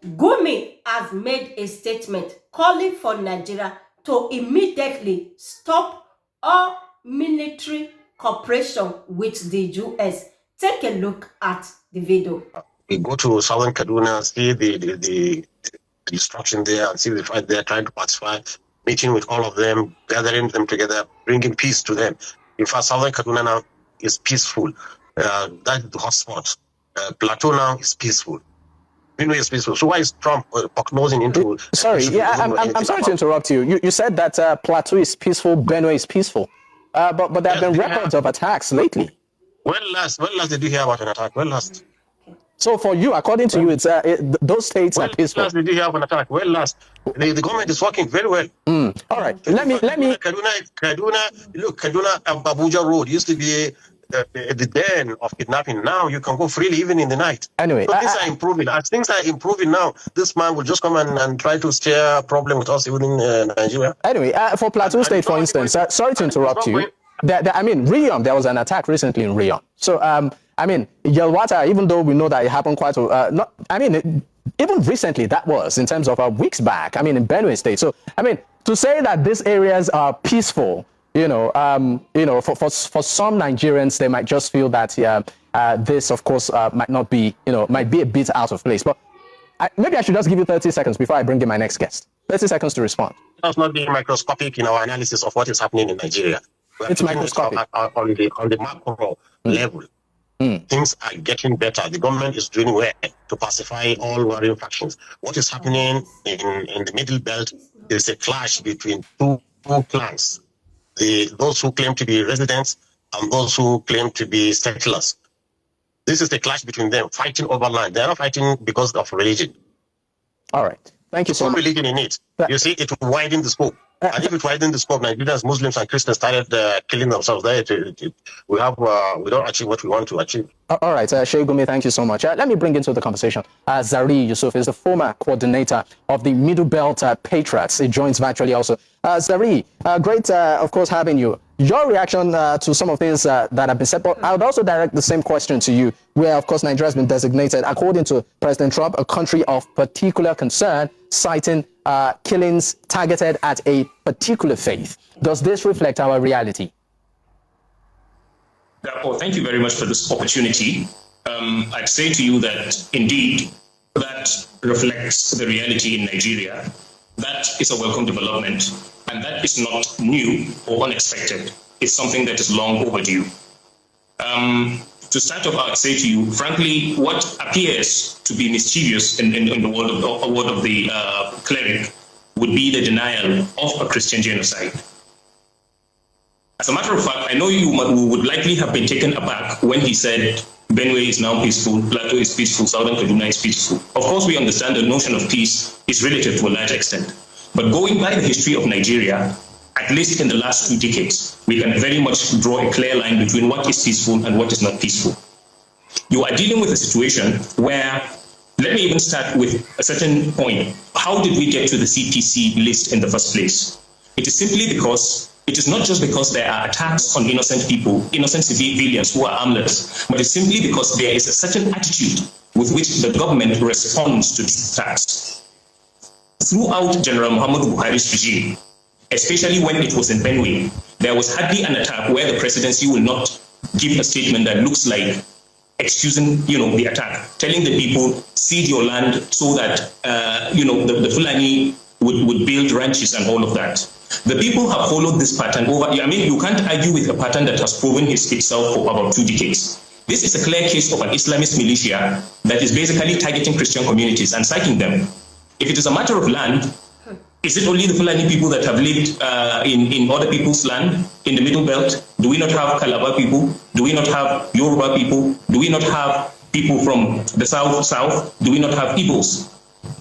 Gumi has made a statement calling for Nigeria to immediately stop all military cooperation with the US. Take a look at the video. We go to southern Kaduna, see the destruction there, and see the fight there, trying to pacify, meeting with all of them, gathering them together, bringing peace to them. In fact, southern Kaduna now is peaceful. That's the hotspot. Plateau now is peaceful. Benue is peaceful. So why is Trump prognosing into? Sorry, I'm sorry to interrupt you. You said that Plateau is peaceful, Benue is peaceful, but there have been records of attacks lately. When last did you hear about an attack? When last? So for you, according to you, it's those states are peaceful. When last did you hear of an attack? When last? The government is working very well. All right, let me. Kaduna, look, Kaduna Abuja Road used to be the den of kidnapping. Now you can go freely even in the night. Anyway, so things are improving. As things are improving now, this man will just come and try to steer a problem with us within Nigeria. Anyway, for Plateau State, for instance, sorry to interrupt you. I mean, Rion, there was an attack recently in Rion. So, I mean, Yelwata, even though we know that it happened quite, even recently that was in terms of weeks back, I mean, in Benue State. So, I mean, to say that these areas are peaceful, for some Nigerians, they might just feel that this, of course, might not be, might be a bit out of place. But maybe I should just give you 30 seconds before I bring in my next guest. 30 seconds to respond. That's not being microscopic in our analysis of what is happening in Nigeria. It's microscopic. On the macro level. Things are getting better. The government is doing well to pacify all warring factions. What is happening in the Middle Belt is a clash between two clans. Those who claim to be residents and those who claim to be settlers. This is the clash between them, fighting over land. They are not fighting because of religion. All right. Thank you so much. Religion in it. You see, it will widen the scope. And if it widens the scope, Nigerians, Muslims, and Christians started killing themselves. We don't achieve what we want to achieve. All right, Sheikh Gumi, thank you so much. Let me bring into the conversation Zari Yusuf is the former coordinator of the Middle Belt Patriots. He joins virtually also. Zari, great, of course, having you. Your reaction to some of things that have been said, but I would also direct the same question to you, where, of course, Nigeria has been designated, according to President Trump, a country of particular concern, citing killings targeted at a particular faith. Does this reflect our reality? Well, thank you very much for this opportunity. I'd say to you that indeed that reflects the reality in Nigeria. That is a welcome development, and that is not new or unexpected. It's something that is long overdue. To start off, I'd say to you, frankly, what appears to be mischievous in the word of the cleric would be the denial of a Christian genocide. As a matter of fact, I know you would likely have been taken aback when he said Benue is now peaceful, Plateau is peaceful, Southern Kaduna is peaceful. Of course, we understand the notion of peace is relative to a large extent. But going by the history of Nigeria, at least in the last 2 decades, we can very much draw a clear line between what is peaceful and what is not peaceful. You are dealing with a situation where, let me even start with a certain point. How did we get to the CPC list in the first place? It is simply because it is not just because there are attacks on innocent people, innocent civilians who are harmless, but it's simply because there is a certain attitude with which the government responds to these attacks. Throughout General Muhammadu Buhari's regime, especially when it was in Benue, there was hardly an attack where the presidency will not give a statement that looks like excusing, the attack, telling the people, cede your land so that, the Fulani would build ranches and all of that. The people have followed this pattern over. I mean, you can't argue with a pattern that has proven itself for about 2 decades. This is a clear case of an Islamist militia that is basically targeting Christian communities and sacking them. If it is a matter of land, is it only the Fulani people that have lived in other people's land in the Middle Belt? Do we not have Calabar people? Do we not have Yoruba people? Do we not have people from the south? Do we not have Igbos?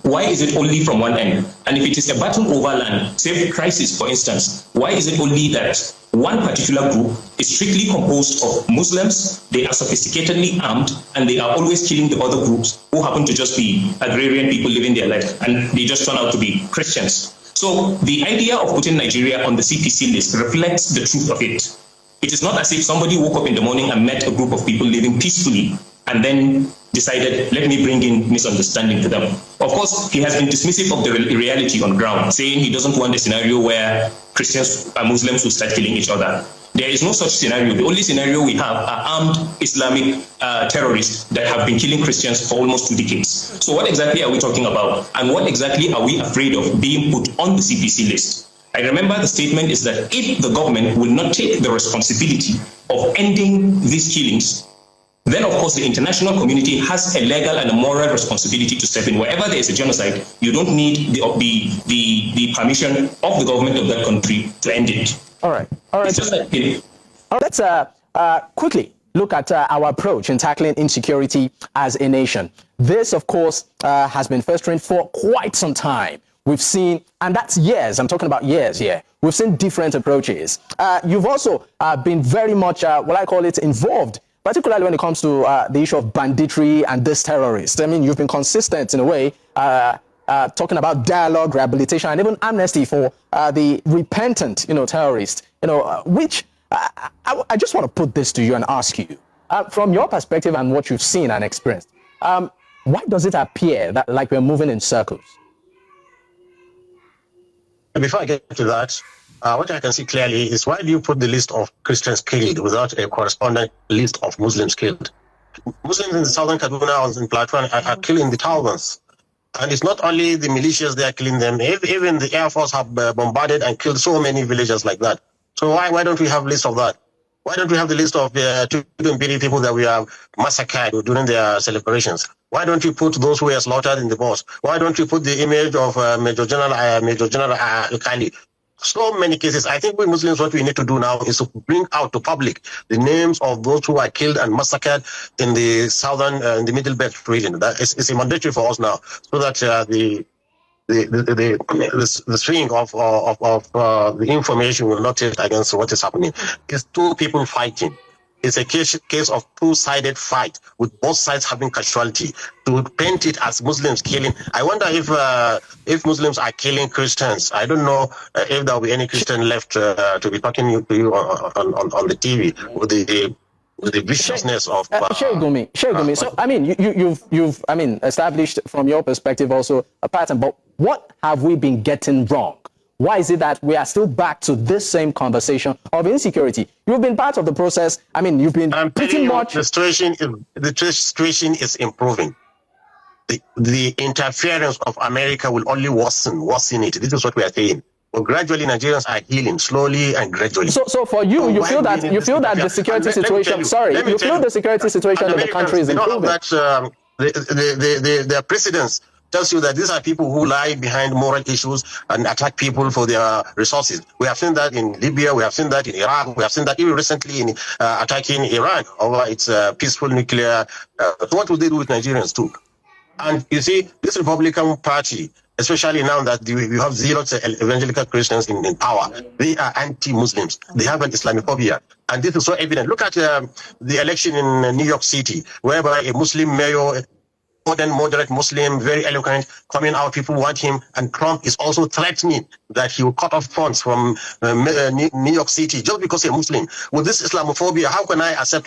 Why is it only from one end? And if it is a battle over land, say crisis, for instance, why is it only that one particular group is strictly composed of Muslims, they are sophisticatedly armed, and they are always killing the other groups who happen to just be agrarian people living their life, and they just turn out to be Christians? So the idea of putting Nigeria on the CPC list reflects the truth of it. It is not as if somebody woke up in the morning and met a group of people living peacefully and then decided, let me bring in misunderstanding to them. Of course, he has been dismissive of the reality on ground, saying he doesn't want a scenario where Christians and Muslims will start killing each other. There is no such scenario. The only scenario we have are armed Islamic terrorists that have been killing Christians for almost 2 decades. So what exactly are we talking about? And what exactly are we afraid of being put on the CPC list? I remember the statement is that if the government will not take the responsibility of ending these killings, then of course the international community has a legal and a moral responsibility to step in. Wherever there is a genocide, you don't need the permission of the government of that country to end it. All right. It's just like let's quickly look at our approach in tackling insecurity as a nation. This, of course, has been festering for quite some time. We've seen, and that's years, I'm talking about years here. We've seen different approaches. You've also been very much, what I call it, involved, particularly when it comes to the issue of banditry and this terrorist. I mean, you've been consistent in a way, talking about dialogue, rehabilitation, and even amnesty for the repentant, terrorists, which I just want to put this to you and ask you, from your perspective and what you've seen and experienced, why does it appear that like we're moving in circles? Before I get to that, what I can see clearly is why do you put the list of Christians killed without a corresponding list of Muslims killed? Muslims in the southern Kaduna and in Plateau are killing the thousands. And it's not only the militias they are killing them, even the Air Force have bombarded and killed so many villagers like that. So why don't we have a list of that? Why don't we have the list of people that we have massacred during their celebrations? Why don't you put those who were slaughtered in the boss? Why don't you put the image of Major General Kali? So many cases. I think we Muslims, what we need to do now is to bring out to public the names of those who are killed and massacred in the southern, in the Middle Belt region. That is a mandatory for us now, so that the string of the information will not tilt against what is happening. It's two people fighting. It's a case of two-sided fight with both sides having casualty. To paint it as Muslims killing, I wonder if Muslims are killing Christians. I don't know if there will be any Christian left to be talking to you on the TV with the viciousness of Sheikh Gumi. So I mean, you've established from your perspective also a pattern. But what have we been getting wrong? Why is it that we are still back to this same conversation of insecurity? You've been part of the process. I mean, you've been pretty much. The situation is improving. The interference of America will only worsen it. This is what we are saying. But gradually, Nigerians are healing slowly and gradually. So for you, you feel that the security situation. You feel the security situation in the country is improving. The presidents tells you that these are people who lie behind moral issues and attack people for their resources. We have seen that in Libya, we have seen that in Iraq, we have seen that even recently in attacking Iran over its peaceful nuclear. So what will they do with Nigerians too? And you see, this Republican Party, especially now that you have zealous evangelical Christians in power, they are anti-Muslims. They have an Islamophobia. And this is so evident. Look at the election in New York City, whereby a Muslim mayor, moderate Muslim, very eloquent, coming out, people want him, and Trump is also threatening that he will cut off funds from New York City just because he's a Muslim. With this Islamophobia, how can I accept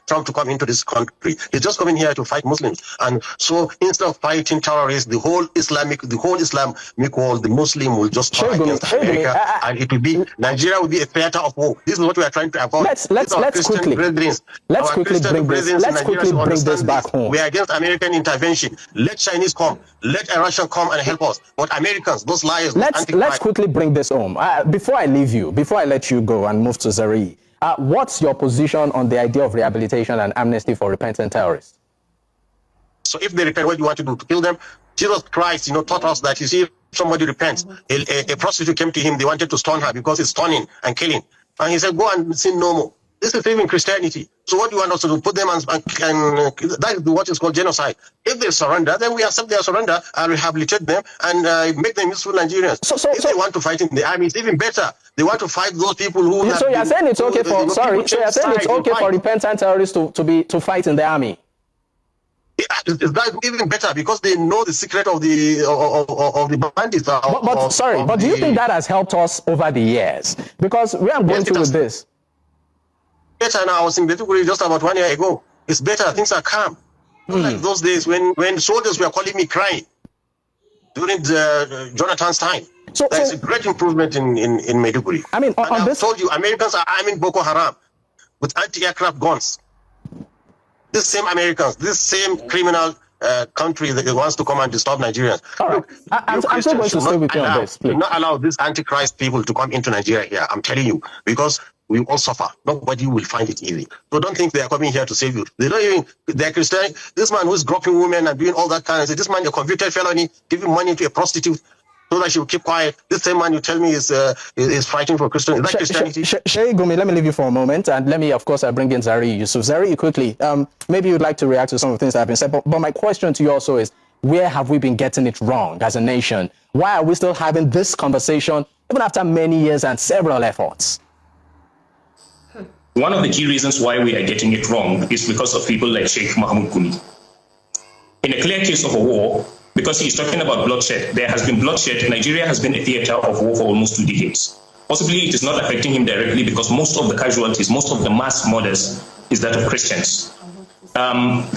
Trump to come into this country? He's just coming here to fight Muslims. And so instead of fighting terrorists, the whole Islamic world, the Muslim will just turn against America, and it will be, Nigeria will be a theater of war. This is what we are trying to avoid. Let's quickly bring this back home. We are against American intervention. Let Chinese come, let Russian come and help us. But Americans, those liars. Let's quickly bring this home. Before I leave you, before I let you go and move to Zari, what's your position on the idea of rehabilitation and amnesty for repentant terrorists? So if they repent, what do you want to do? To kill them? Jesus Christ, taught us that, you see, if somebody repents. A prostitute came to him, they wanted to stone her because it's stoning and killing. And he said, go and sin no more. This is even Christianity. So what do you want us to do? Put them and that is what is called genocide. If they surrender, then we accept their surrender and rehabilitate them and make them useful Nigerians. So if they want to fight in the army, it's even better. They want to fight those people who. So you're saying it's okay for for repentant terrorists to fight in the army? It's even better because they know the secret of the bandits. But do you think that has helped us over the years? Because where I'm going to with this. China, I was in Betukuri just about 1 year ago. It's better. Things are calm. Not like those days when soldiers were calling me crying during Jonathan's time. So There's a great improvement in Maiduguri. I mean, on I've told you, Americans are arming Boko Haram with anti-aircraft guns. These same Americans, this same criminal country that wants to come and disturb Nigerians. All right. Look, I'm still going to stay with you on this, please. Do not allow these antichrist people to come into Nigeria here. I'm telling you, because we all suffer. Nobody will find it easy. So don't think they are coming here to save you. They don't even, they're Christian. This man who's groping women and doing all that kind of stuff, this man, a convicted felony, giving money to a prostitute so that she will keep quiet. This same man you tell me is fighting for Christian. Is that Christianity? Sheikh Gumi, let me leave you for a moment, and let me, of course, bring in Zari Yusuf. Zari, quickly, maybe you'd like to react to some of the things that have been said, but my question to you also is, where have we been getting it wrong as a nation? Why are we still having this conversation, even after many years and several efforts? One of the key reasons why we are getting it wrong is because of people like Sheikh Mahmoud Gumi. In a clear case of a war, because he's talking about bloodshed, there has been bloodshed. Nigeria has been a theater of war for almost 2 decades. Possibly it is not affecting him directly because most of the casualties, most of the mass murders is that of Christians.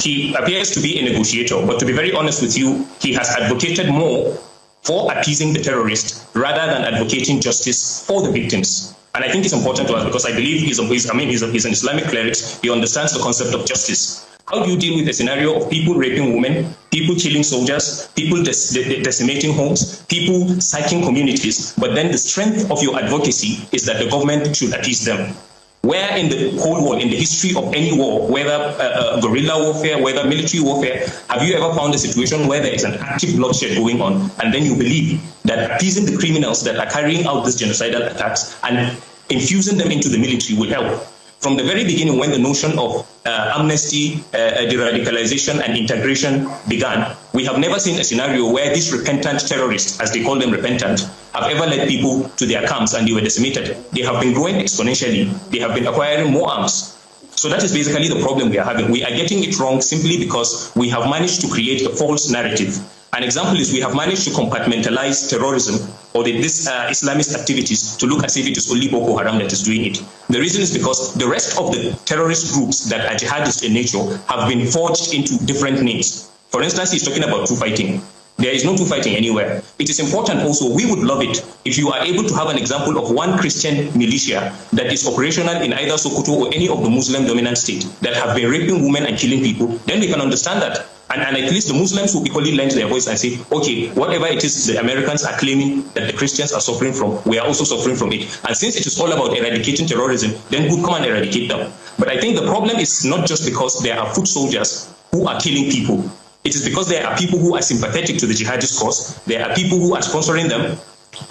He appears to be a negotiator, but to be very honest with you, he has advocated more for appeasing the terrorists rather than advocating justice for the victims. And I think it's important to us because I believe he's an Islamic cleric. He understands the concept of justice. How do you deal with a scenario of people raping women, people killing soldiers, people decimating homes, people sacking communities, but then the strength of your advocacy is that the government should appease them? Where in the whole world, in the history of any war, whether guerrilla warfare, whether military warfare, have you ever found a situation where there is an active bloodshed going on, and then you believe that appeasing the criminals that are carrying out these genocidal attacks and infusing them into the military will help? From the very beginning, when the notion of amnesty, de-radicalization and integration began, we have never seen a scenario where these repentant terrorists, as they call them repentant, have ever led people to their camps and they were decimated. They have been growing exponentially. They have been acquiring more arms. So that is basically the problem we are having. We are getting it wrong simply because we have managed to create a false narrative. An example is we have managed to compartmentalize terrorism or these Islamist activities to look as if it is only Boko Haram that is doing it. The reason is because the rest of the terrorist groups that are jihadist in nature have been forged into different names. For instance, he's talking about two fighting. There is no two fighting anywhere. It is important also, we would love it if you are able to have an example of one Christian militia that is operational in either Sokoto or any of the Muslim dominant state that have been raping women and killing people, then we can understand that. And at least the Muslims will equally lend their voice and say, okay, whatever it is the Americans are claiming that the Christians are suffering from, we are also suffering from it. And since it is all about eradicating terrorism, then good, come and eradicate them. But I think the problem is not just because there are foot soldiers who are killing people. It is because there are people who are sympathetic to the jihadist cause, there are people who are sponsoring them,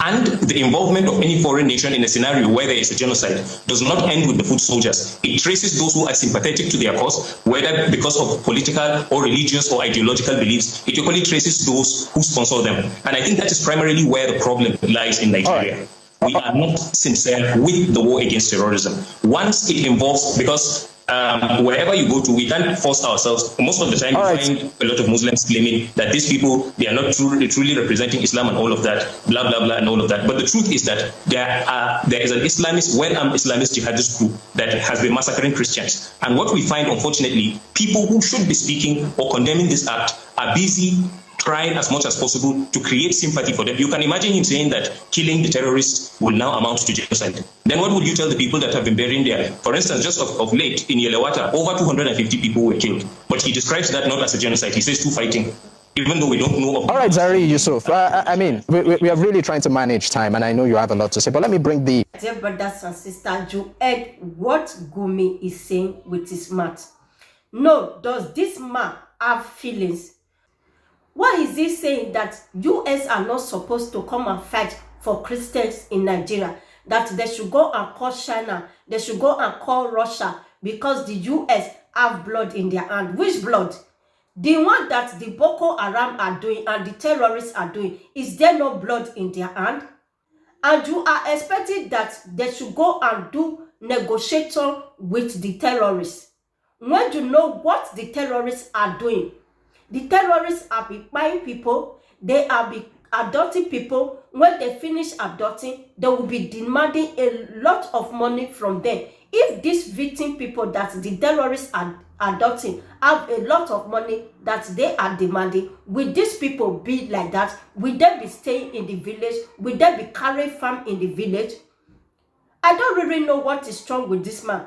and the involvement of any foreign nation in a scenario where there is a genocide does not end with the foot soldiers. It traces those who are sympathetic to their cause, whether because of political or religious or ideological beliefs. It equally traces those who sponsor them. And I think that is primarily where the problem lies in Nigeria. We are not sincere with the war against terrorism. Once it involves, because wherever you go to, we can't force ourselves. Most of the time, you find a lot of Muslims claiming that these people, they are not truly representing Islam and all of that, blah, blah, blah, and all of that. But the truth is that there is an Islamist, well-armed Islamist jihadist group that has been massacring Christians. And what we find, unfortunately, people who should be speaking or condemning this act are busy trying as much as possible to create sympathy for them. You can imagine him saying that killing the terrorists will now amount to genocide. Then what would you tell the people that have been burying there? For instance, just of late in Yelewata, over 250 people were killed. But he describes that not as a genocide. He says two fighting, even though we don't know. All right, Zari Yusuf. I mean, we are really trying to manage time, and I know you have a lot to say, but let me bring the... Dear brothers and sisters, you heard what Gumi is saying with his mouth. No, does this man have feelings? Why is he saying that US are not supposed to come and fight for Christians in Nigeria? That they should go and call China, they should go and call Russia because the US have blood in their hand. Which blood? The one that the Boko Haram are doing and the terrorists are doing. Is there no blood in their hand? And you are expecting that they should go and do negotiation with the terrorists. When you know what the terrorists are doing, the terrorists are buying people, they are abducting people. When they finish abducting, they will be demanding a lot of money from them. If these victim people that the terrorists are adopting have a lot of money that they are demanding. Will these people be like that? Will they be staying in the village? Will they be carrying farm in the village? I don't really know what is wrong with this man.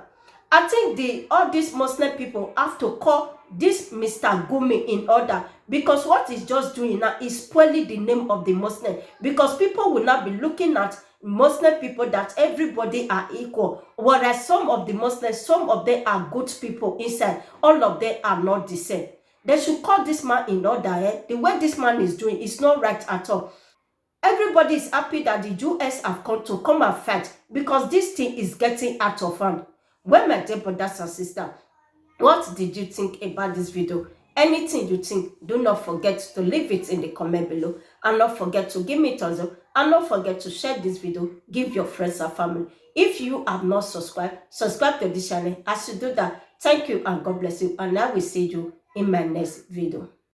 I think all these Muslim people have to call this Mr. Gumi in order, because what he's just doing now is spoiling the name of the Muslim, because people will not be looking at Muslim people that everybody are equal, whereas some of the Muslims, some of them are good people inside, all of them are not the same. They should call this man in order. The way this man is doing is not right at all. Everybody is happy that the US have come and fight, because this thing is getting out of hand. Well, my dear brothers and sisters, what did you think about this video? Anything you think, do not forget to leave it in the comment below, and not forget to give me a thumbs up, and not forget to share this video, give your friends and family. If you have not subscribed, subscribe to this channel. As you do that, thank you and God bless you, and I will see you in my next video.